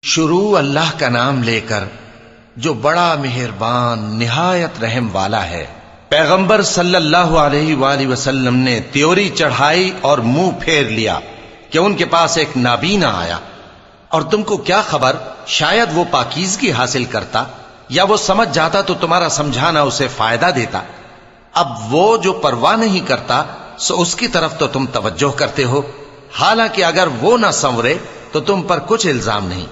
شروع اللہ کا نام لے کر جو بڑا مہربان نہایت رحم والا ہے۔ پیغمبر صلی اللہ علیہ وآلہ وسلم نے تیوری چڑھائی اور منہ پھیر لیا کہ ان کے پاس ایک نابینا آیا، اور تم کو کیا خبر، شاید وہ پاکیزگی حاصل کرتا یا وہ سمجھ جاتا تو تمہارا سمجھانا اسے فائدہ دیتا۔ اب وہ جو پرواہ نہیں کرتا سو اس کی طرف تو تم توجہ کرتے ہو، حالانکہ اگر وہ نہ سنورے تو تم پر کچھ الزام نہیں۔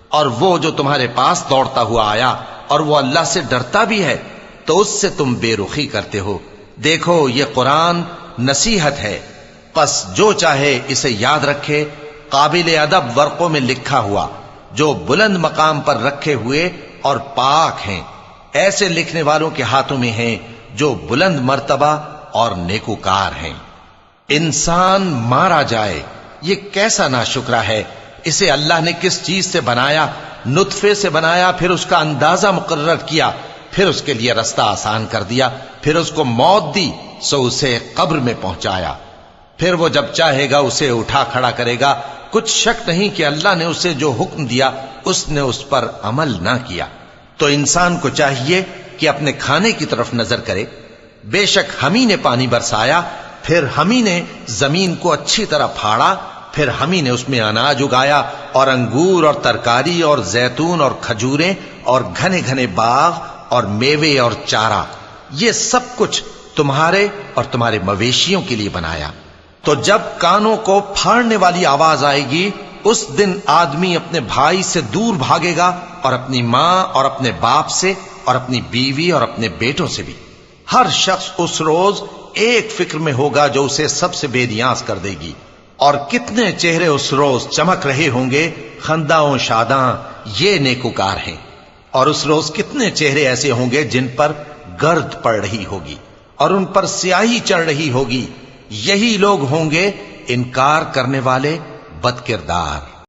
اور وہ جو تمہارے پاس دوڑتا ہوا آیا اور وہ اللہ سے ڈرتا بھی ہے تو اس سے تم بے رخی کرتے ہو۔ دیکھو یہ قرآن نصیحت ہے، پس جو چاہے اسے یاد رکھے، قابل ادب ورقوں میں لکھا ہوا، جو بلند مقام پر رکھے ہوئے اور پاک ہیں، ایسے لکھنے والوں کے ہاتھوں میں ہیں جو بلند مرتبہ اور نیکوکار ہیں۔ انسان مارا جائے، یہ کیسا ناشکرا ہے۔ اسے اللہ نے کس چیز سے بنایا؟ نطفے سے بنایا، پھر اس کا اندازہ مقرر کیا، پھر اس کے لیے رستہ آسان کر دیا، پھر اس کو موت دی سو اسے قبر میں پہنچایا، پھر وہ جب چاہے گا اسے اٹھا کھڑا کرے گا۔ کچھ شک نہیں کہ اللہ نے اسے جو حکم دیا اس نے اس پر عمل نہ کیا۔ تو انسان کو چاہیے کہ اپنے کھانے کی طرف نظر کرے۔ بے شک ہم ہی نے پانی برسایا، پھر ہم ہی نے زمین کو اچھی طرح پھاڑا، پھر ہم ہی نے اس میں اناج اگایا اور انگور اور ترکاری اور زیتون اور کھجوریں اور گھنے گھنے باغ اور میوے اور چارہ، یہ سب کچھ تمہارے اور تمہارے مویشیوں کے لیے بنایا۔ تو جب کانوں کو پھاڑنے والی آواز آئے گی اس دن آدمی اپنے بھائی سے دور بھاگے گا، اور اپنی ماں اور اپنے باپ سے اور اپنی بیوی اور اپنے بیٹوں سے بھی۔ ہر شخص اس روز ایک فکر میں ہوگا جو اسے سب سے بے نیاز کر دے گی۔ اور کتنے چہرے اس روز چمک رہے ہوں گے، خنداں و شاداں، یہ نیکوکار ہیں۔ اور اس روز کتنے چہرے ایسے ہوں گے جن پر گرد پڑ رہی ہوگی اور ان پر سیاہی چڑھ رہی ہوگی، یہی لوگ ہوں گے انکار کرنے والے بد کردار۔